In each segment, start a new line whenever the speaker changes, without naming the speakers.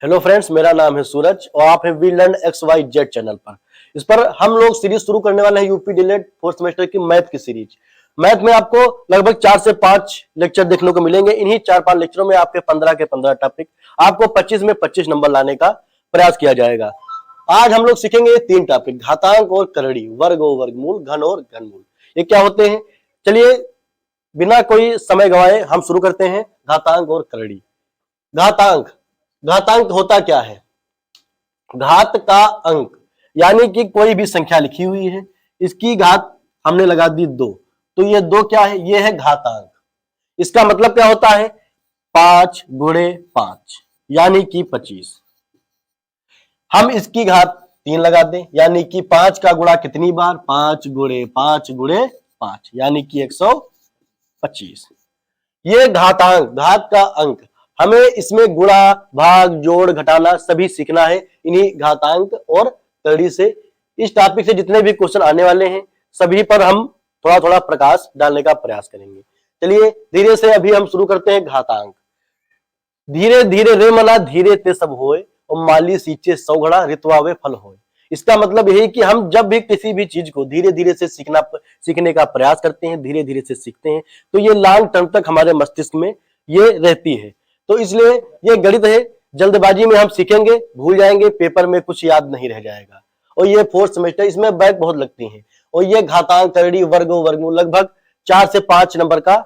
Hello friends, मेरा नाम है सूरज और आप हैं we learn X Y Z channel पर। इस पर हम लोग सीरीज शुरू करने वाले हैं यूपी डिलेट फोर्थ सेमेस्टर की मैथ की सीरीज। मैथ में आपको लगभग 4 से 5 लेक्चर देखने को मिलेंगे। इन्हीं 4-5 लेक्चरों में आपके 15 के 15 टॉपिक, आपको 25 में 25 नंबर लाने का प्रयास किया जाएगा। आज हम लोग सीखेंगे 3 टॉपिक, घातांक और करड़ी, वर्ग और वर्गमूल, घन और घनमूल। ये क्या होते हैं? चलिए बिना कोई समय गवाए हम शुरू करते हैं। घातांक और करड़ी। घातांक, घातांक होता क्या है? घात का अंक, यानी कि कोई भी संख्या लिखी हुई है, इसकी घात हमने लगा दी 2, तो ये 2 क्या है? ये है घातांक। इसका मतलब क्या होता है? 5 गुणे 5 यानी कि 25। हम इसकी घात 3 लगा दें, यानी कि 5 का गुणा कितनी बार? 5 गुणे 5 गुणे 5 यानी कि 125। ये घातांक, घात का अंक। हमें इसमें गुणा, भाग, जोड़, घटाना सभी सीखना है इन्हीं घातांक और करड़ी से। इस टॉपिक से जितने भी क्वेश्चन आने वाले हैं सभी पर हम थोड़ा थोड़ा प्रकाश डालने का प्रयास करेंगे। चलिए धीरे से अभी हम शुरू करते हैं। घातांक। धीरे धीरे रे मना धीरे ते सब होए और माली सींचे 100 घड़ा रितवावे फल होए। इसका मतलब यही कि हम जब भी किसी भी चीज को धीरे धीरे से सीखने का प्रयास करते हैं, धीरे धीरे से सीखते हैं, तो ये लॉन्ग टर्म तक हमारे मस्तिष्क में ये रहती है। तो इसलिए ये गणित है, जल्दबाजी में हम सीखेंगे, भूल जाएंगे, पेपर में कुछ याद नहीं रह जाएगा। और ये फोर्थ सेमेस्टर, इसमें बैक बहुत लगती है। और ये घातांक, करड़ी, वर्ग, वर्गमूल लगभग 4 से 5 नंबर का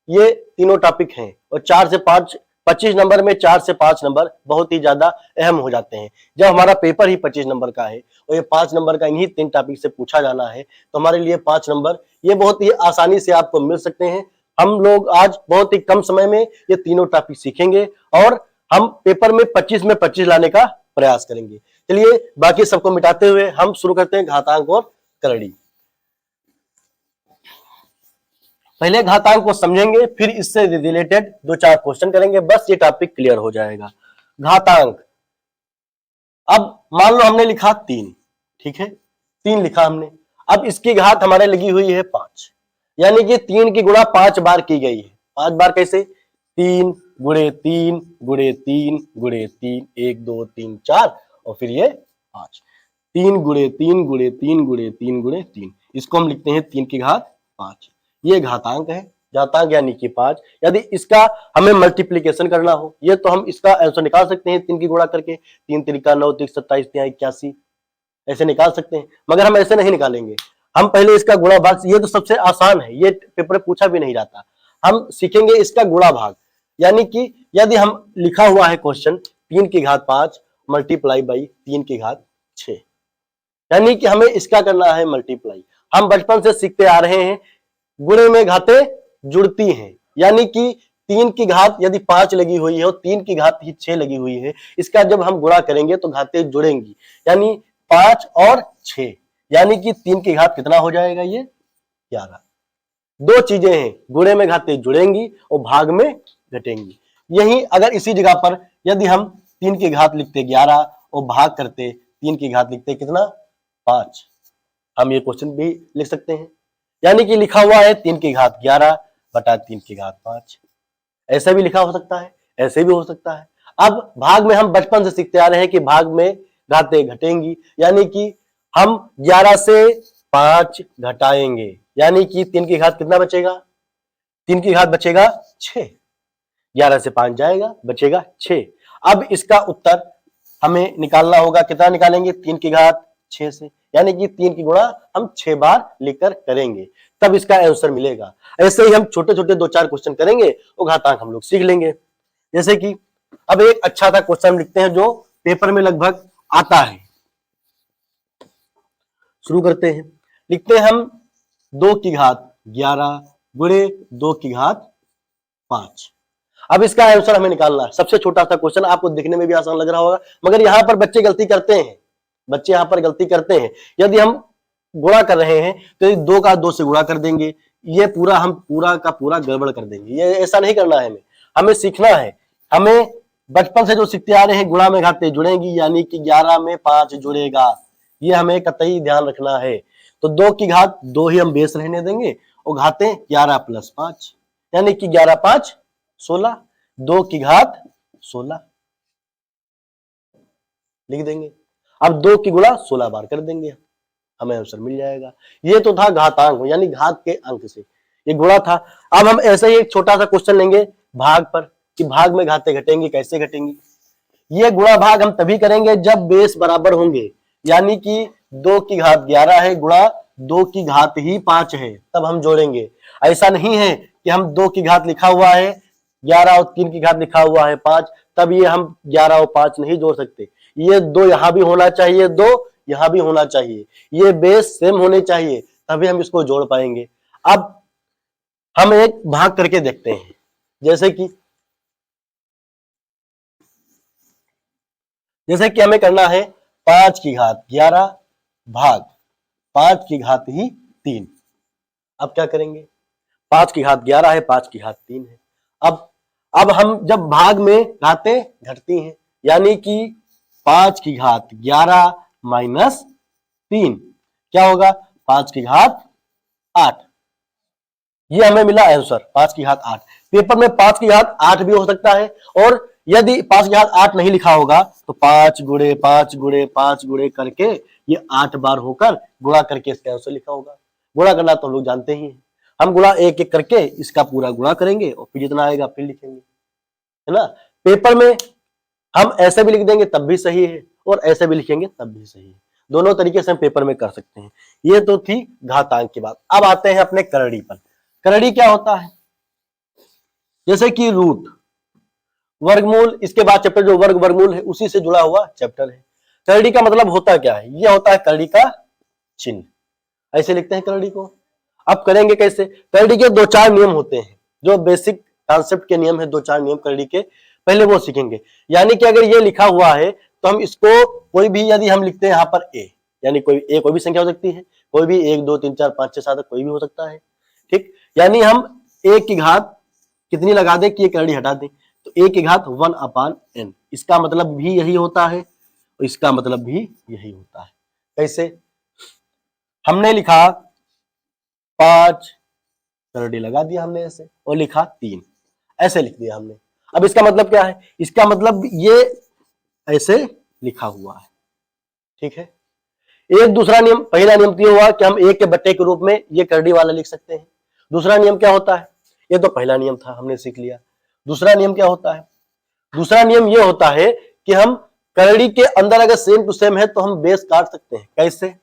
ये तीनों टॉपिक हैं। और 4 से 5 25 नंबर में 4 से 5 नंबर बहुत ही ज्यादा अहम हो जाते हैं। जब हमारा पेपर ही 25 नंबर का है और ये 5 नंबर का इन्हीं 3 टॉपिक से पूछा जाना है, तो हमारे लिए 5 नंबर ये बहुत ही आसानी से आपको मिल सकते हैं। हम लोग आज बहुत ही कम समय में ये तीनों टॉपिक सीखेंगे और हम पेपर में 25 में 25 लाने का प्रयास करेंगे। चलिए बाकी सबको मिटाते हुए हम शुरू करते हैं घातांक और करड़ी। पहले घातांक को समझेंगे, फिर इससे रिलेटेड 2-4 क्वेश्चन करेंगे, बस ये टॉपिक क्लियर हो जाएगा। घातांक। अब मान लो हमने लिखा 3, ठीक है, 3 लिखा हमने। अब इसकी घात हमारे लगी हुई है 5, यानी कि 3 की गुणा 5 बार की गई है। 5 बार कैसे? 3 गुणे 3 गुणे 3 गुणे 3, 1 2 3 4 और फिर ये 5। 3 गुणे 3 गुणे 3 गुणे 3 गुणे 3, इसको हम लिखते हैं 3 की घात 5। ये घातांक है, घातांक यानी कि 5। यदि इसका हमें मल्टीप्लीकेशन करना हो, ये तो हम इसका आंसर निकाल सकते हैं 3 की गुणा करके। 3 त्रिका 9, 3 27, 3 81, ऐसे निकाल सकते हैं। मगर हम ऐसे नहीं निकालेंगे, हम पहले इसका गुणा भाग, ये तो सबसे आसान है, ये पेपर में पूछा भी नहीं जाता। हम सीखेंगे इसका गुणा भाग, यानी कि यदि हम लिखा हुआ है क्वेश्चन 3 की घात 5 मल्टीप्लाई बाई 3 की घात 6, यानी कि हमें इसका करना है मल्टीप्लाई। हम बचपन से सीखते आ रहे हैं, गुणे में घातें जुड़ती हैं, यानी कि 3 की घात यदि 5 लगी हुई है और 3 की घात ही 6 लगी हुई है, इसका जब हम गुणा करेंगे तो घातें जुड़ेंगी, यानी 5 और 6, यानी कि 3 की घात कितना हो जाएगा? ये 11। 2 चीजें हैं, गुणे में घातें जुड़ेंगी और भाग में घटेंगी। यही अगर इसी जगह पर यदि हम 3 की घात लिखते 11 और भाग करते 3 की घात लिखते कितना? 5, हम ये क्वेश्चन भी लिख सकते हैं। यानी कि लिखा हुआ है 3 की घात 11 बटा 3 की घात 5, ऐसा भी लिखा हो सकता है, ऐसे भी हो सकता है। अब भाग में हम बचपन से सीखते आ रहे हैं कि भाग में घातें घटेंगी, यानी कि हम 11 से 5 घटाएंगे, यानी कि 3 की घात कितना बचेगा? 3 की घात बचेगा 6। 11 से 5 जाएगा, बचेगा 6। अब इसका उत्तर हमें निकालना होगा, कितना निकालेंगे? 3 की घात 6 से, यानी कि 3 की गुणा हम 6 बार लेकर करेंगे, तब इसका आंसर मिलेगा। ऐसे ही हम छोटे छोटे 2-4 क्वेश्चन करेंगे और घातांक हम लोग सीख लेंगे। जैसे कि अब एक अच्छा सा क्वेश्चन लिखते हैं जो पेपर में लगभग आता है। शुरू करते हैं, लिखते हैं हम 2 की घात 11 गुणे 2 की घात 5। अब इसका आंसर हमें निकालना है। सबसे छोटा सा क्वेश्चन, आपको दिखने में भी आसान लग रहा होगा, मगर यहां पर बच्चे गलती करते हैं। बच्चे यहां पर गलती करते हैं, यदि हम गुणा कर रहे हैं तो 2 का 2 से गुणा कर देंगे, ये पूरा हम पूरा का पूरा गड़बड़ कर देंगे। ये ऐसा नहीं करना है, हमें सीखना है। हमें बचपन से जो सीखते आ रहे हैं, गुणा में घातें जुड़ेंगी, यानी कि 11 में 5 जुड़ेगा, ये हमें कतई ध्यान रखना है। तो 2 की घात 2 ही हम बेस रहने देंगे और घातें 11 + 5, यानी कि 11 × 5 = 16, 2 की घात 16। लिख देंगे। अब 2 की गुणा 16 बार कर देंगे, हमें आंसर मिल जाएगा। ये तो था घातांक यानी घात के अंक से, ये गुणा था। अब हम ऐसे ही एक छोटा सा क्वेश्चन लेंगे भाग पर, कि भाग में घातें घटेंगी, कैसे घटेंगी। ये गुणा भाग हम तभी करेंगे जब बेस बराबर होंगे, यानी कि 2 की घात 11 है गुणा 2 की घात ही 5 है, तब हम जोड़ेंगे। ऐसा नहीं है कि हम 2 की घात लिखा हुआ है 11 और 3 की घात लिखा हुआ है 5, तब ये हम 11 और 5 नहीं जोड़ सकते। ये 2 यहां भी होना चाहिए, 2 यहां भी होना चाहिए, ये बेस सेम होने चाहिए, तभी हम इसको जोड़ पाएंगे। अब हम एक भाग करके देखते हैं, जैसे कि हमें करना है 5 की घात 11 भाग 5 की घात ही 3। अब क्या करेंगे, 5 की घात 11 है, 5 की घात 3 है। अब हम जब भाग में घातें घटती हैं, यानी कि 5 की घात 11 माइनस 3 क्या होगा, 5 की घात 8। ये हमें मिला आंसर 5 की घात 8। पेपर में 5 की घात 8 भी हो सकता है, और यदि 5 की घात 8 नहीं लिखा होगा तो 5 गुणे 5 गुणे 5 गुणे करके ये 8 बार होकर गुणा करके इसका आंसर लिखा होगा। गुणा करना तो हम लोग जानते ही हैं, हम गुणा एक एक करके इसका पूरा गुणा करेंगे और फिर जितना आएगा फिर लिखेंगे, है ना। पेपर में हम ऐसे भी लिख देंगे तब भी सही है, और ऐसे भी लिखेंगे तब भी सही है, दोनों तरीके से हम पेपर में कर सकते हैं। ये तो थी घातांक की बात। अब आते हैं अपने करड़ी पर। करड़ी क्या होता है, जैसे कि रूट, वर्गमूल, इसके बाद चैप्टर जो वर्ग वर्गमूल है उसी से जुड़ा हुआ चैप्टर है। करड़ी का मतलब होता क्या है, यह होता है करड़ी का चिन्ह, ऐसे लिखते हैं करड़ी को। अब करेंगे कैसे, करड़ी के 2-4 नियम होते हैं, जो बेसिक कॉन्सेप्ट के नियम है, 2-4 नियम करड़ी के, पहले वो सीखेंगे। यानी कि अगर ये लिखा हुआ है तो हम इसको कोई भी यदि हम लिखते हैं यहाँ पर ए, यानी कोई ए कोई भी संख्या हो सकती है, कोई भी 1 2 3 4 5 6 7 कोई भी हो सकता है, ठीक। यानी हम ए की घात कितनी लगा दें कि ये करड़ी हटा दें, तो ए की घात 1/n, इसका मतलब भी यही होता है और इसका मतलब भी यही होता है। कैसे, हमने लिखा 5, करड़ी लगा दिया हमने ऐसे, और लिखा 3, ऐसे लिख दिया हमने। अब इसका मतलब क्या है, इसका मतलब ये ऐसे लिखा हुआ है, ठीक है। एक दूसरा नियम, पहला नियम तो ये हुआ कि हम एक के बट्टे के रूप में ये करड़ी वाला लिख सकते हैं। दूसरा नियम क्या होता है, ये तो पहला नियम था हमने सीख लिया। दूसरा नियम क्या होता है, दूसरा नियम ये होता है कि हम करड़ी के अंदर अगर सेम टू सेम है तो हम बेस काट सकते हैं। कैसे,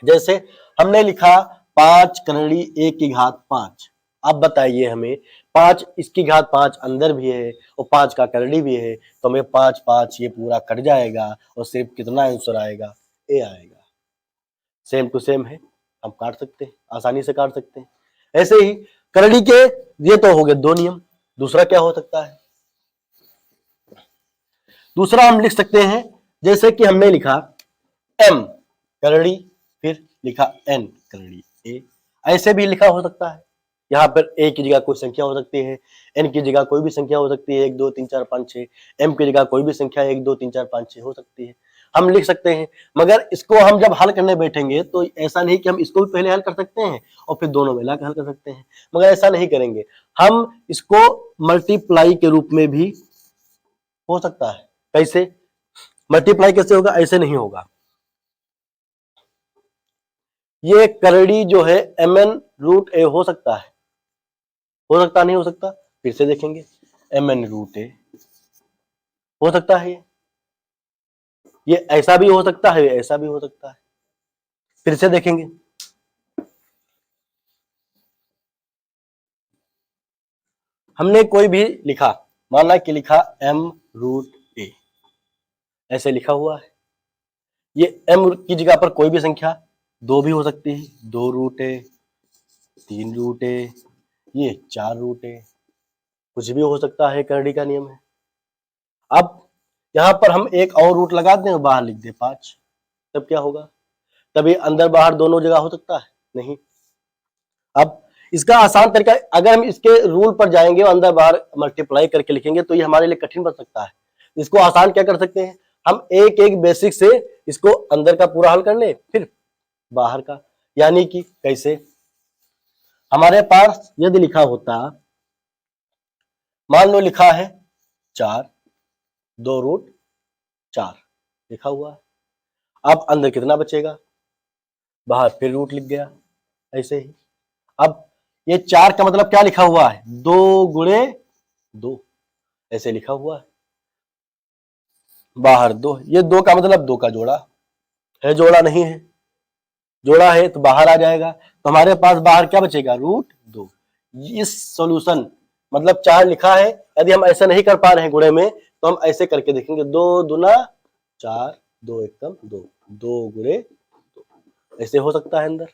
जैसे हमने लिखा 5 करड़ी ए की घात 5, अब बताइए हमें 5 इसकी घात 5 अंदर भी है और 5 का करड़ी भी है, तो हमें 5 5 ये पूरा कट जाएगा और सिर्फ कितना आंसर आएगा, ए आएगा। सेम टू सेम है, हम काट सकते हैं, आसानी से काट सकते हैं। ऐसे ही करड़ी के ये तो हो गए 2 नियम। दूसरा क्या हो सकता है, दूसरा हम लिख सकते हैं, जैसे कि हमने लिखा m करड़ी फिर लिखा n करड़ी ए, ऐसे भी लिखा हो सकता है। यहाँ पर a की जगह कोई संख्या हो सकती है, n की जगह कोई भी संख्या हो सकती है, 1 2 3 4 5 6, m की जगह कोई भी संख्या 1 2 3 4 5 6 हो सकती है, हम लिख सकते हैं। मगर इसको हम जब हल करने बैठेंगे तो ऐसा नहीं कि हम इसको भी पहले हल कर सकते हैं और फिर दोनों मिला कर हल कर सकते हैं, मगर ऐसा नहीं करेंगे। हम इसको मल्टीप्लाई के रूप में भी हो सकता है। कैसे, मल्टीप्लाई कैसे होगा, ऐसे नहीं होगा। ये करड़ी जो है mn√a हो सकता है, हो सकता नहीं हो सकता, फिर से देखेंगे, mn√a हो सकता है, ये ऐसा भी हो सकता है, ऐसा भी हो सकता है, फिर से देखेंगे। हमने कोई भी लिखा, माना कि लिखा m√a, ऐसे लिखा हुआ है, ये m की जगह पर कोई भी संख्या 2 भी हो सकती है, 2√a 3√a, ये 4√a, कुछ भी हो सकता है, करड़ी का नियम है। अब यहां पर हम एक और रूट लगा दें और बाहर लिख दें 5, तब क्या होगा, तभी अंदर बाहर दोनों जगह हो सकता है, नहीं। अब इसका आसान तरीका, अगर हम इसके रूल पर जाएंगे और अंदर बाहर मल्टीप्लाई करके लिखेंगे तो ये हमारे लिए कठिन बन सकता है। इसको आसान क्या कर सकते हैं, हम एक एक बेसिक से इसको अंदर का पूरा हल कर ले फिर बाहर का। यानी कि कैसे, हमारे पास यदि लिखा होता, मान लो लिखा है 4 2√4, लिखा हुआ है। अब अंदर कितना बचेगा, बाहर फिर रूट लिख गया ऐसे ही। अब ये 4 का मतलब क्या लिखा हुआ है, 2 गुणे 2 ऐसे लिखा हुआ है, बाहर 2, ये 2 का मतलब 2 का जोड़ा है, जोड़ा नहीं है, जोड़ा है तो बाहर आ जाएगा, तो हमारे पास बाहर क्या बचेगा, √2। इस सॉल्यूशन मतलब 4 लिखा है, यदि हम ऐसा नहीं कर पा रहे हैं गुणे में तो हम ऐसे करके देखेंगे, 2 दूना 4, 2 एकम 2, 2 गुणे 2 ऐसे हो सकता है अंदर।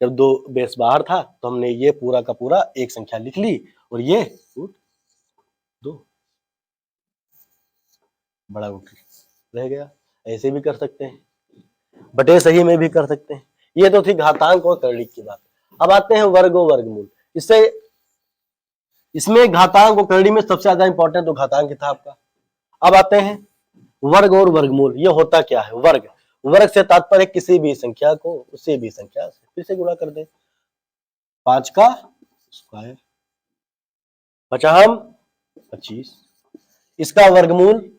जब 2 बेस बाहर था तो हमने ये पूरा का पूरा एक संख्या लिख ली और ये √2 बड़ा रूट रह गया। ऐसे भी कर सकते हैं, बटे सही में भी कर सकते हैं। ये तो थी घातांक और करड़ी की बात। अब आते हैं वर्ग और वर्गमूल। इसमें घातांक और करड़ी में सबसे ज्यादा इंपॉर्टेंट तो घातांक था आपका। अब आते हैं वर्ग और वर्गमूल। ये होता क्या है, वर्ग, वर्ग से तात्पर्य किसी भी संख्या को उसी भी संख्या से फिर से गुणा कर दे, 5 का स्क्वायर बचा हम 25, इसका वर्गमूल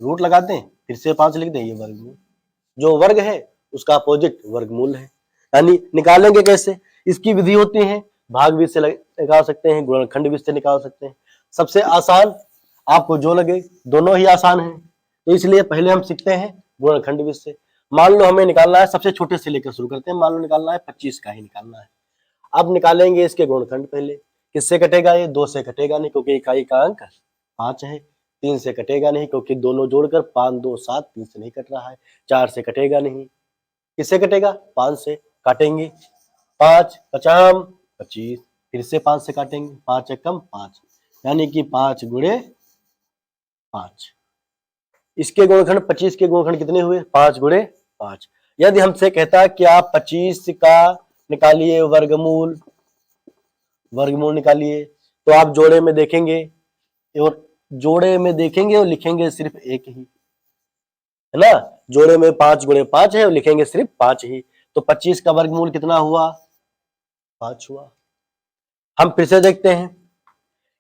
रूट लगा दें, फिर से 5 लिख दें, ये वर्गमूल। जो वर्ग है उसका अपोजिट वर्गमूल है। यानी निकालेंगे कैसे, इसकी विधि होती है, भाग विधि से निकाल सकते हैं, गुणनखंड विधि से निकाल सकते हैं। सबसे आसान आपको जो लगे, दोनों ही आसान है, तो इसलिए पहले हम सीखते हैं गुणनखंड विधि से। मान लो हमें निकालना है, सबसे छोटे से लेकर शुरू करते हैं, मान लो निकालना है 25 का ही निकालना है। अब निकालेंगे इसके गुणनखंड पहले, किससे कटेगा, ये 2 से कटेगा नहीं क्योंकि इकाई का अंक 5 है, 3 से कटेगा नहीं क्योंकि दोनों जोड़कर 5 2 7, 3 से नहीं कट रहा है, 4 से कटेगा नहीं, किससे कटेगा, 5 से काटेंगे, 5 50 25, फिर से 5 से काटेंगे, 5 एकम 5, यानी कि 5 गुणे 5। इसके गुणनखंड 25 के गुणनखंड कितने हुए, 5 गुणे 5। यदि हमसे कहता कि आप 25 का निकालिए वर्गमूल, वर्गमूल निकालिए, तो आप जोड़े में देखेंगे और लिखेंगे सिर्फ एक ही, है ना, जोड़े में 5 गुणे 5 है और लिखेंगे सिर्फ 5 ही, तो 25 का वर्गमूल कितना हुआ, 5 हुआ। हम फिर से देखते हैं,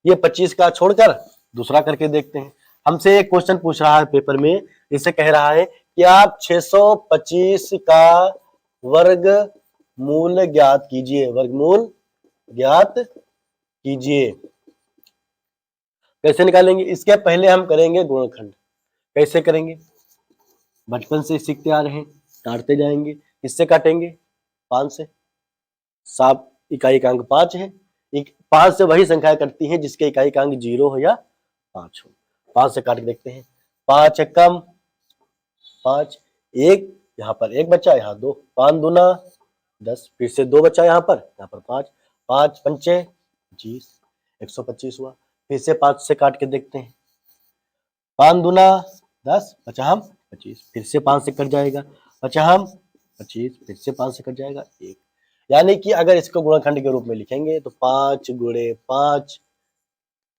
ये 25 का छोड़कर दूसरा करके देखते हैं। हमसे एक क्वेश्चन पूछ रहा है पेपर में, इसे कह रहा है कि आप 625 का वर्गमूल ज्ञात कीजिए, वर्गमूल ज्ञात कीजिए। कैसे निकालेंगे, इसके पहले हम करेंगे गुणनखंड। कैसे करेंगे, बचपन से सीखते आ रहे हैं, काटते जाएंगे, किससे काटेंगे, 5 से, 7 इकाई का अंक 5 है, 5 से वही संख्या कटती है जिसके इकाई का अंक 0 हो या 5 हो। 5 से काट के देखते हैं, 5 एकम 5, एक यहाँ पर 1 बचा, यहाँ 2, 5 दूना 10, फिर से 2 बचा यहाँ पर 5, 5 पंचे 25, 125 हुआ। फिर से 5 से काट के देखते हैं, 5 दूना 10, बचा हम 25, फिर से 5 से कट जाएगा, बचा हम 25, फिर से 5 से कट जाएगा 1। यानी कि अगर इसको गुणनखंड के रूप में लिखेंगे तो 5 गुणे 5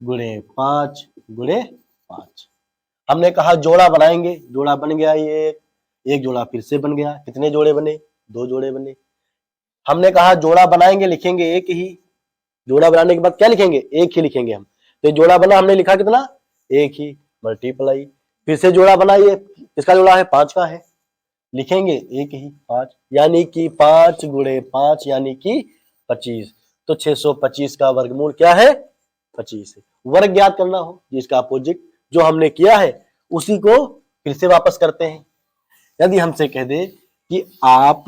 गुणे 5 गुणे 5। हमने कहा जोड़ा बनाएंगे, जोड़ा बन गया, ये एक जोड़ा फिर से बन गया, कितने जोड़े बने, 2 जोड़े बने। हमने कहा जोड़ा बनाएंगे, लिखेंगे एक ही, जोड़ा बनाने के बाद क्या लिखेंगे, एक ही लिखेंगे हम, तो जोड़ा बना, हमने लिखा कितना, एक ही, मल्टीप्लाई। फिर से जोड़ा बनाइए, किसका जोड़ा है, 5 का है, लिखेंगे एक ही 5, यानी कि 5 गुणे 5 यानी कि 25। तो 625 का वर्गमूल क्या है, 25 है। वर्ग ज्ञात करना हो जिसका अपोजिट जो हमने किया है उसी को फिर से वापस करते हैं। यदि हमसे कह दे कि आप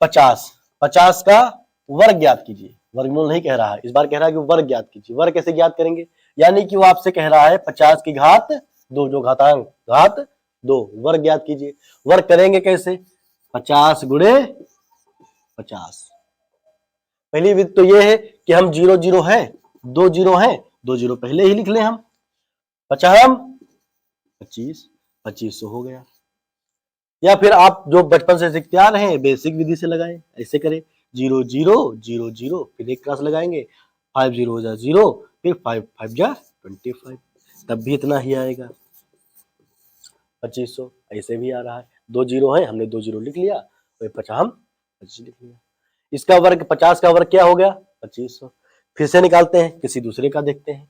50 का वर्ग ज्ञात कीजिए, वर्गमूल नहीं कह रहा है, इस बार कह रहा है कि वर्ग ज्ञात कीजिए। वर्ग कैसे ज्ञात करेंगे, यानी कि वो आपसे कह रहा है 50 की घात 2, जो घातांक घात 2, वर्ग ज्ञात कीजिए। वर्ग करेंगे कैसे, 50 गुणे 50। पहली विधि तो ये है कि हम 0 0 है, 2 0 है, 2 0 पहले ही लिख ले हम, 50 25 2500 हो गया। या फिर आप जो बचपन से सीखते आ रहे हैं बेसिक विधि से लगाएं, ऐसे करें 0 0 0 0, फिर एक क्रॉस लगाएंगे, 5 0 जा 0, फिर 5 5 जा 25, तब भी इतना ही आएगा 2500। ऐसे भी आ रहा है, 2 0 है, हमने 2 0 लिख लिया, तो 25 लिख लिया। इसका वर्ग 50 का वर्ग क्या हो गया, 2500। फिर से निकालते हैं, किसी दूसरे का देखते हैं,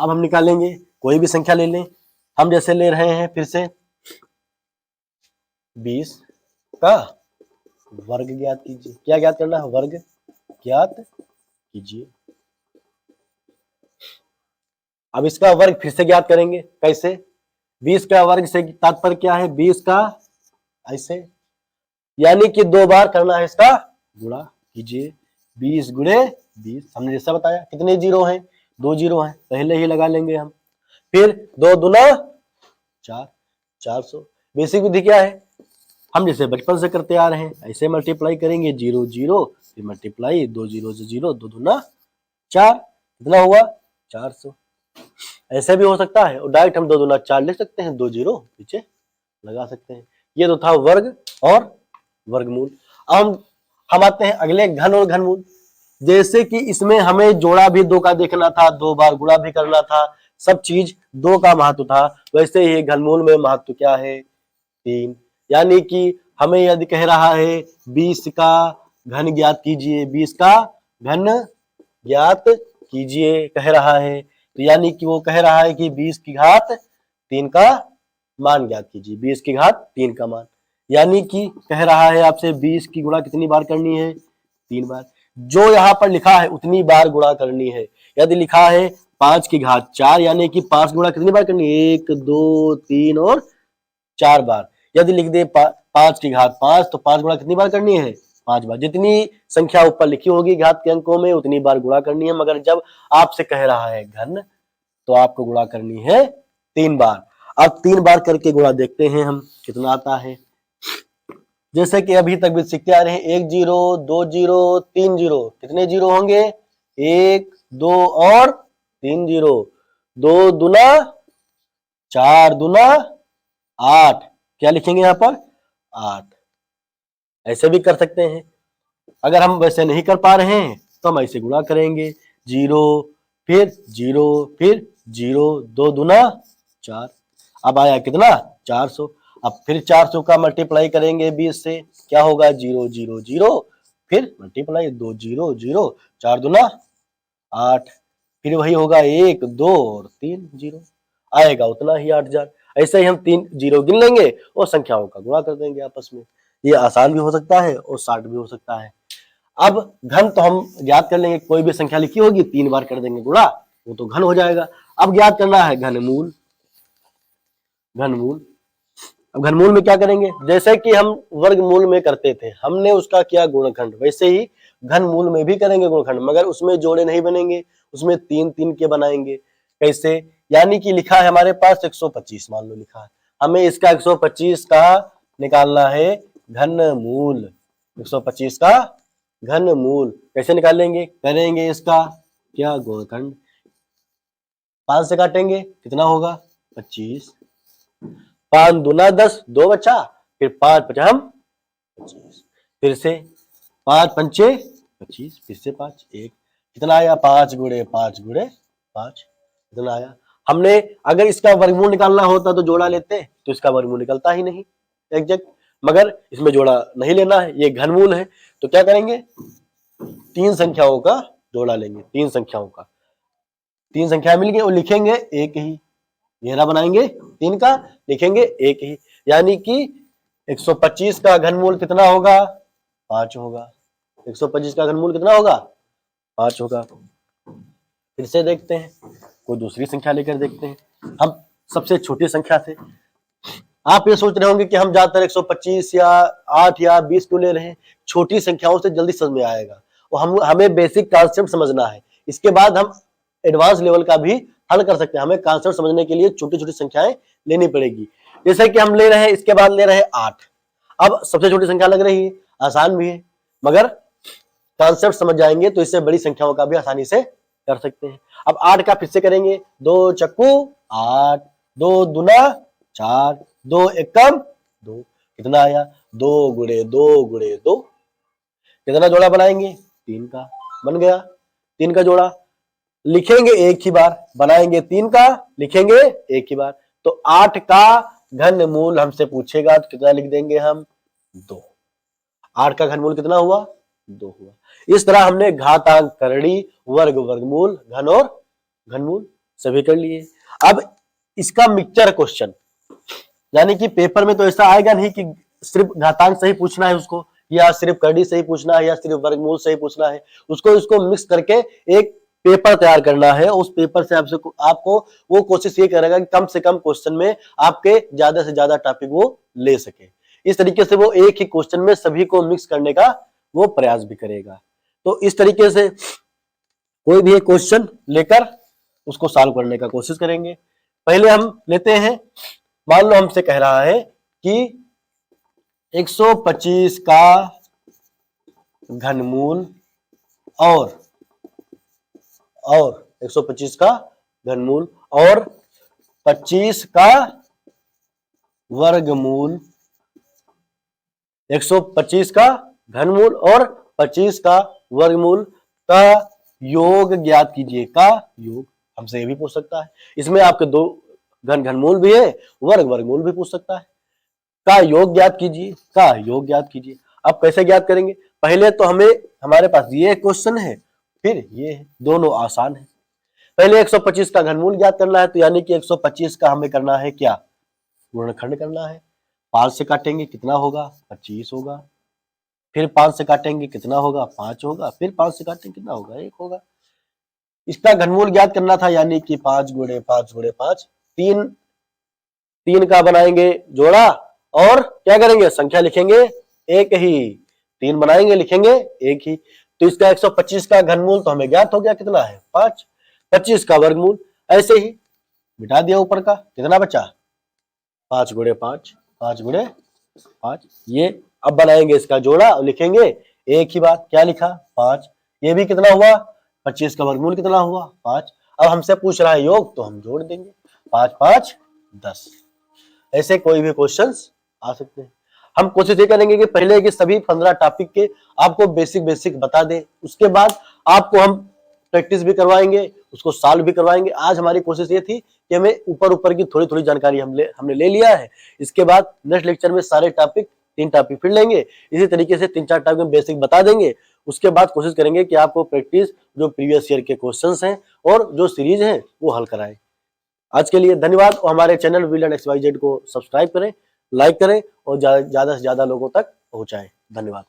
अब हम निकालेंगे, कोई भी संख्या ले लें, हम जैसे ले रहे हैं फिर से 20 का वर्ग ज्ञात कीजिए। क्या ज्ञात करना है? वर्ग ज्ञात कीजिए। अब इसका वर्ग फिर से ज्ञात करेंगे, कैसे? 20 का वर्ग से तात्पर्य क्या है? 20 का ऐसे, यानी कि 2 बार करना है इसका गुणा कीजिए। 20 गुणे 20, हमने जैसा बताया। कितने जीरो हैं? 2 जीरो हैं, पहले ही लगा लेंगे हम। फिर 2 दूना 4, 400। बेसिक विधि क्या है? हम जैसे बचपन से करते आ रहे हैं, ऐसे मल्टीप्लाई करेंगे, 0 0, फिर मल्टीप्लाई, 2 0 से 0, 2 दूना 4, कितना हुआ? 400। ऐसे भी हो सकता है, और डायरेक्ट हम 2 दूना 4 लिख सकते हैं, 2 जीरो पीछे लगा सकते हैं। ये तो था वर्ग और वर्गमूल। अब हम आते हैं अगले घन और घनमूल। जैसे कि इसमें हमें जोड़ा भी 2 का देखना था, 2 बार गुणा भी करना था, सब चीज 2 का महत्व था। वैसे ही घनमूल में महत्व क्या है? 3। यानी कि हमें यदि कह रहा है 20 का घन ज्ञात कीजिए, 20 का घन ज्ञात कीजिए कह रहा है, तो यानी कि वो कह रहा है कि 20 की घात 3 का मान ज्ञात कीजिए। 20 की घात 3 का मान, यानी कि कह रहा है आपसे 20 की गुणा कितनी बार करनी है? 3 बार। जो यहाँ पर लिखा है उतनी बार गुणा करनी है। यदि लिखा है 5 की घात 4, यानी कि 5 गुणा कितनी बार करनी है? 1 2 3 और 4 बार। यदि लिख दे 5 की घात 5, तो 5 गुणा कितनी बार करनी है? 5 बार। जितनी संख्या ऊपर लिखी होगी घात के अंकों में उतनी बार गुणा करनी है, मगर जब आपसे कह रहा है घन, तो आपको गुणा करनी है 3 बार। अब 3 बार करके गुणा देखते हैं हम कितना आता है। जैसे कि अभी तक भी सीखते आ रहे हैं, 1 जीरो 2 जीरो 3 जीरो, कितने जीरो होंगे? 1 2 और 3 जीरो। 2 दूना 4 दूना 8, क्या लिखेंगे यहाँ पर? 8। ऐसे भी कर सकते हैं। अगर हम वैसे नहीं कर पा रहे हैं तो हम ऐसे गुणा करेंगे, 0 फिर 0 फिर 0, 2 दूना 4। अब आया कितना? 400। अब फिर 400 का मल्टीप्लाई करेंगे 20 से, क्या होगा? 0 0 0, फिर मल्टीप्लाई 2 0 0, 4 दूना 8, फिर वही होगा 1 2 और 3 जीरो, आएगा उतना ही 8000। ऐसे ही हम 3 जीरो गिन लेंगे और संख्याओं का गुणा कर देंगे आपस में। ये आसान भी हो सकता है और शार्ट भी हो सकता है। अब घन तो हम ज्ञात कर लेंगे, कोई भी संख्या लिखी होगी 3 बार कर देंगे गुणा, वो तो घन हो जाएगा। अब ज्ञात करना है घनमूल। घनमूल, अब घनमूल में क्या करेंगे? जैसे कि हम वर्गमूल में करते थे, हमने उसका किया गुणनखंड, वैसे ही घनमूल में भी करेंगे गुणनखंड, मगर उसमें जोड़े नहीं बनेंगे, उसमें 3 3 के बनाएंगे। कैसे? यानी कि लिखा है हमारे पास 125, मान लो लिखा है, हमें इसका 125 का निकालना है घनमूल। 125 का घनमूल कैसे निकालेंगे? करेंगे इसका क्या? गुणनखंड। 5 से काटेंगे, कितना होगा? 25। 5 दूना 10, 2 बचा, फिर 5 पचम 25, फिर से 5 पंचे 25, फिर से 5 1, कितना आया? 5 गुणे 5 गुणे 5, कितना आया? हमने अगर इसका वर्गमूल निकालना होता तो जोड़ा लेते, तो इसका वर्गमूल निकलता ही नहीं एग्जैक्ट, मगर इसमें जोड़ा नहीं लेना है, ये घनमूल है। तो क्या करेंगे? 3 संख्याओं का जोड़ा लेंगे, 3 संख्याओं का, 3 संख्या मिल गई और लिखेंगे एक ही, घेरा बनाएंगे 3 का, लिखेंगे एक ही, यानी कि 125 का घनमूल कितना होगा? 5 होगा। 125 का घनमूल कितना होगा? 5 होगा। फिर से देखते हैं, कोई दूसरी संख्या लेकर देखते हैं। हम सबसे छोटी संख्या से, आप ये सोच रहे होंगे कि हम ज्यादातर 125 या 8 या 20 क्यों ले रहे हैं? छोटी संख्याओं से जल्दी समझ में आएगा, और हमें बेसिक कॉन्सेप्ट समझना है, इसके बाद हम एडवांस लेवल का भी हल कर सकते हैं। हमें कॉन्सेप्ट समझने के लिए छोटी छोटी संख्याएं लेनी पड़ेगी। जैसे कि हम ले रहे हैं, इसके बाद ले रहे हैं 8। अब सबसे छोटी संख्या लग रही है, आसान भी है, मगर कॉन्सेप्ट समझ जाएंगे तो इससे बड़ी संख्याओं का भी आसानी से कर सकते हैं। अब 8 का फिर से करेंगे, 2 चक्कू 8, 2 दूना 4, 2 एकम 2, कितना आया? 2 गुणे 2 गुणे 2, कितना जोड़ा बनाएंगे? 3 का, बन गया 3 का जोड़ा। लिखेंगे एक ही बार, बनाएंगे 3 का, लिखेंगे एक ही बार। तो 8 का घनमूल हमसे पूछेगा तो कितना लिख देंगे हम? 2। 8 का घनमूल कितना हुआ? 2 हुआ। इस तरह हमने घातांक, करड़ी, वर्ग, वर्गमूल, घन और घनमूल सभी कर लिए। अब इसका मिक्सचर क्वेश्चन, यानी कि पेपर में तो ऐसा आएगा नहीं कि सिर्फ घातांक से ही पूछना है उसको, या सिर्फ कड़ी से ही पूछना है, या सिर्फ वर्गमूल से ही पूछना है। उसको इसको मिक्स करके एक पेपर तैयार करना है। उस पेपर से आपको वो कोशिश ये करेगा कि कम से कम क्वेश्चन में आपके ज्यादा से ज्यादा टॉपिक वो ले सके। इस तरीके से वो एक ही क्वेश्चन में सभी को मिक्स करने का वो प्रयास भी करेगा। तो इस तरीके से कोई भी एक क्वेश्चन लेकर उसको सॉल्व करने का कोशिश करेंगे। पहले हम लेते हैं, मान लो हमसे कह रहा है कि 125 का घनमूल और 125 का घनमूल और 25 का वर्गमूल, 125 का घनमूल और 25 का वर्गमूल का योग ज्ञात कीजिए। का योग हमसे ये भी पूछ सकता है। इसमें आपके दो घनमूल भी है, वर्गमूल भी पूछ सकता है। का योग ज्ञात कीजिए, का योग ज्ञात कीजिए। अब कैसे ज्ञात करेंगे? पहले तो हमारे पास ये क्वेश्चन है, फिर ये है, दोनों आसान है। पहले 125 का घनमूल ज्ञात करना है, तो यानी कि 125 का हमें करना है क्या? गुणनखंड करना है। 5 से काटेंगे कितना होगा? 25 होगा। फिर 5 से काटेंगे कितना होगा? 5 होगा। फिर 5 से काटेंगे कितना होगा? 1 होगा। इसका घनमूल ज्ञात करना था, यानी कि 5 गुणे 5 गुणे 5, 3 का बनाएंगे जोड़ा और क्या करेंगे? संख्या लिखेंगे एक ही। 3 बनाएंगे, लिखेंगे एक ही। तो इसका 125 का घनमूल तो हमें ज्ञात हो गया, कितना है? 5। 25 का वर्गमूल ऐसे ही मिटा दिया ऊपर का, कितना बचा? 5 गुणे 5, 5 गुणे 5। ये अब बनाएंगे इसका जोड़ा और लिखेंगे एक ही बात। क्या लिखा? 5। ये भी कितना हुआ? 25 का वर्गमूल कितना हुआ? 5। अब हमसे पूछ रहा है योग, तो हम जोड़ देंगे। 5 5 10। ऐसे कोई भी क्वेश्चंस आ सकते हैं। हम कोशिश ये करेंगे कि पहले के सभी 15 टॉपिक के आपको बेसिक बता दें, उसके बाद आपको हम प्रैक्टिस भी करवाएंगे, उसको सॉल्व भी करवाएंगे। आज हमारी कोशिश ये थी कि हमें ऊपर की थोड़ी जानकारी हमने ले लिया है। इसके बाद नेक्स्ट लेक्चर में सारे टॉपिक 3 टॉपिक फिर लेंगे। इसी तरीके से 3-4 टॉपिक में बेसिक बता देंगे। उसके बाद कोशिश करेंगे कि आपको प्रैक्टिस जो प्रीवियस ईयर के क्वेश्चंस हैं और जो सीरीज है वो हल कराएं। आज के लिए धन्यवाद। और हमारे चैनल वी लर्न XYZ को सब्सक्राइब करें, लाइक करें और ज्यादा से ज्यादा लोगों तक पहुंचाएं। धन्यवाद।